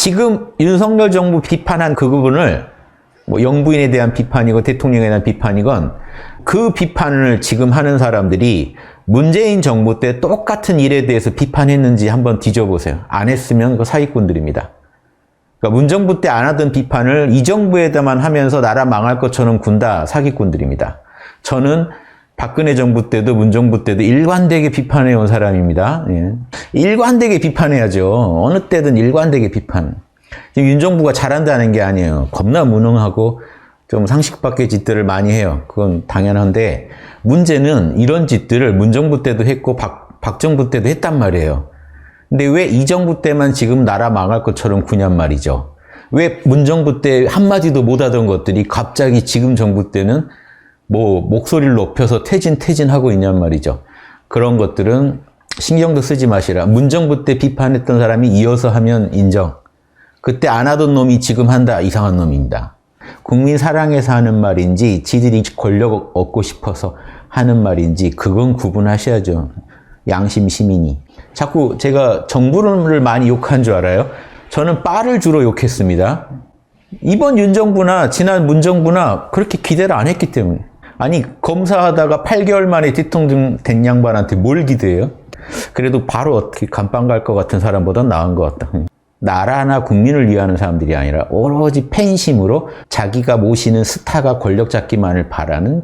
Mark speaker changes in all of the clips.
Speaker 1: 지금 윤석열 정부 비판한 그 부분을 뭐 영부인에 대한 비판이건 대통령에 대한 비판이건 그 비판을 지금 하는 사람들이 문재인 정부 때 똑같은 일에 대해서 비판했는지 한번 뒤져보세요. 안 했으면 그 사기꾼들입니다. 그러니까 문정부 때 안 하던 비판을 이 정부에다만 하면서 나라 망할 것처럼 군다. 사기꾼들입니다. 저는 박근혜 정부 때도 문정부 때도 일관되게 비판해온 사람입니다. 예. 일관되게 비판해야죠. 어느 때든 일관되게 비판. 지금 윤 정부가 잘한다는 게 아니에요. 겁나 무능하고 좀 상식 밖의 짓들을 많이 해요. 그건 당연한데 문제는 이런 짓들을 문정부 때도 했고 박 정부 때도 했단 말이에요. 근데 왜 이 정부 때만 지금 나라 망할 것처럼 구냔 말이죠. 왜 문정부 때 한마디도 못하던 것들이 갑자기 지금 정부 때는 뭐 목소리를 높여서 퇴진하고 있냔 말이죠. 그런 것들은 신경도 쓰지 마시라. 문정부 때 비판했던 사람이 이어서 하면 인정. 그때 안 하던 놈이 지금 한다. 이상한 놈입니다. 국민 사랑해서 하는 말인지 지들이 권력 얻고 싶어서 하는 말인지 그건 구분하셔야죠. 양심 시민이. 자꾸 제가 정부를 많이 욕한 줄 알아요? 저는 빠를 주로 욕했습니다. 이번 윤정부나 지난 문정부나 그렇게 기대를 안 했기 때문에. 아니 검사하다가 8개월 만에 대통령 된 양반한테 뭘 기대해요? 그래도 바로 어떻게 감방 갈 것 같은 사람보단 나은 것 같다. 나라나 국민을 위하는 사람들이 아니라 오로지 팬심으로 자기가 모시는 스타가 권력 잡기만을 바라는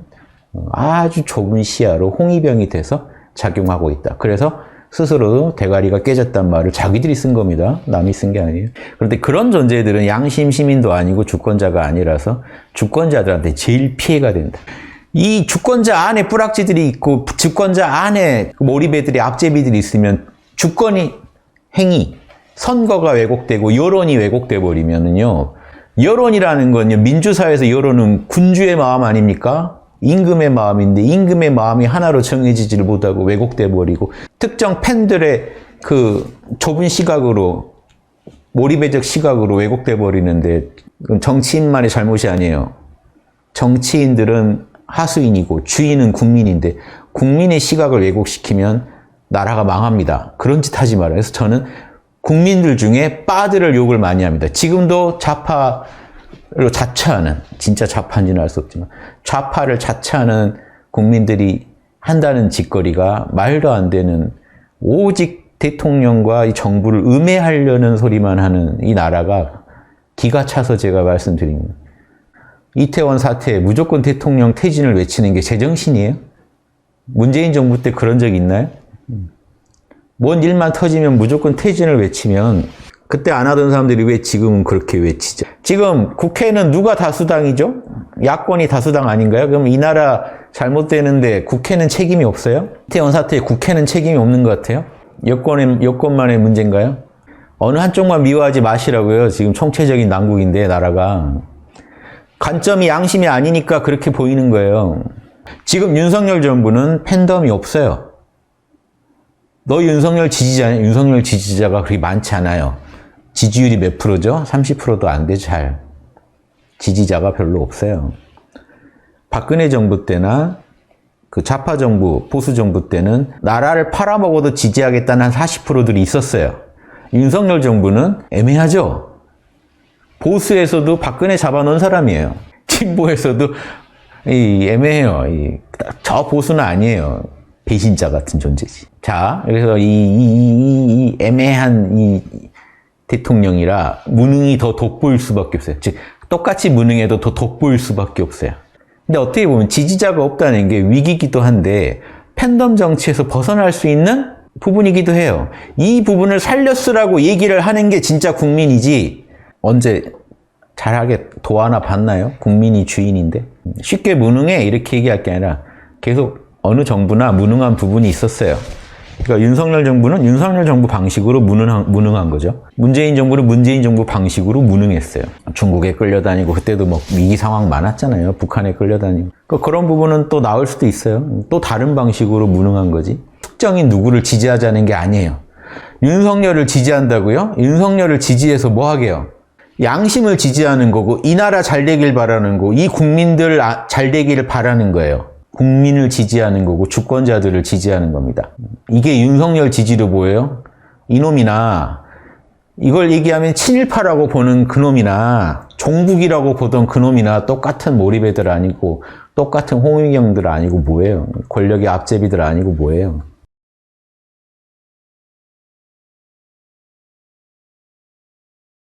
Speaker 1: 아주 좁은 시야로 홍위병이 돼서 작용하고 있다. 그래서 스스로 대가리가 깨졌단 말을 자기들이 쓴 겁니다. 남이 쓴 게 아니에요. 그런데 그런 존재들은 양심 시민도 아니고 주권자가 아니라서 주권자들한테 제일 피해가 된다. 이 주권자 안에 뿌락지들이 있고 주권자 안에 몰입애들이 앞제비들이 있으면 주권이 행위, 선거가 왜곡되고 여론이 왜곡돼 버리면은요. 여론이라는 건요. 민주사회에서 여론은 군주의 마음 아닙니까? 임금의 마음인데 임금의 마음이 하나로 정해지지를 못하고 왜곡돼 버리고 특정 팬들의 그 좁은 시각으로 몰입애적 시각으로 왜곡돼 버리는데 그건 정치인만의 잘못이 아니에요. 정치인들은 하수인이고 주인은 국민인데 국민의 시각을 왜곡시키면 나라가 망합니다. 그런 짓 하지 말아요. 그래서 저는 국민들 중에 빠들을 욕을 많이 합니다. 지금도 좌파로 자처하는, 진짜 좌파인지는 알 수 없지만 좌파를 자처하는 국민들이 한다는 짓거리가 말도 안 되는 오직 대통령과 이 정부를 음해하려는 소리만 하는 이 나라가 기가 차서 제가 말씀드립니다. 이태원 사태에 무조건 대통령 퇴진을 외치는 게 제정신이에요? 문재인 정부 때 그런 적 있나요? 뭔 일만 터지면 무조건 퇴진을 외치면 그때 안 하던 사람들이 왜 지금은 그렇게 외치죠? 지금 국회는 누가 다수당이죠? 야권이 다수당 아닌가요? 그럼 이 나라 잘못되는데 국회는 책임이 없어요? 이태원 사태에 국회는 책임이 없는 것 같아요? 여권만의 문제인가요? 어느 한쪽만 미워하지 마시라고요. 지금 총체적인 난국인데 나라가. 관점이 양심이 아니니까 그렇게 보이는 거예요. 지금 윤석열 정부는 팬덤이 없어요. 너 윤석열 지지자냐? 윤석열 지지자가 그렇게 많지 않아요. 지지율이 몇 프로죠? 30%도 안 돼, 잘. 지지자가 별로 없어요. 박근혜 정부 때나 그 좌파 정부, 보수 정부 때는 나라를 팔아먹어도 지지하겠다는 한 40%들이 있었어요. 윤석열 정부는 애매하죠? 보수에서도 박근혜 잡아놓은 사람이에요. 진보에서도 애매해요. 저 보수는 아니에요. 배신자 같은 존재지. 자, 그래서 이 애매한 이 대통령이라 무능이 더 돋보일 수밖에 없어요. 즉, 똑같이 무능해도 더 돋보일 수밖에 없어요. 근데 어떻게 보면 지지자가 없다는 게 위기이기도 한데 팬덤 정치에서 벗어날 수 있는 부분이기도 해요. 이 부분을 살려 쓰라고 얘기를 하는 게 진짜 국민이지 언제 잘하게 도하나 봤나요? 국민이 주인인데. 쉽게 무능해 이렇게 얘기할 게 아니라 계속 어느 정부나 무능한 부분이 있었어요. 그러니까 윤석열 정부는 윤석열 정부 방식으로 무능한 거죠. 문재인 정부는 문재인 정부 방식으로 무능했어요. 중국에 끌려다니고 그때도 뭐 위기 상황 많았잖아요. 북한에 끌려다니고. 그러니까 그런 부분은 또 나올 수도 있어요. 또 다른 방식으로 무능한 거지. 특정인 누구를 지지하자는 게 아니에요. 윤석열을 지지한다고요? 윤석열을 지지해서 뭐 하게요? 양심을 지지하는 거고 이 나라 잘 되길 바라는 거고 이 국민들 잘 되기를 바라는 거예요. 국민을 지지하는 거고 주권자들을 지지하는 겁니다. 이게 윤석열 지지로 보여요? 이놈이나 이걸 얘기하면 친일파라고 보는 그놈이나 종북이라고 보던 그놈이나 똑같은 몰입애들 아니고 똑같은 홍위경들 아니고 뭐예요. 권력의 앞제비들 아니고 뭐예요.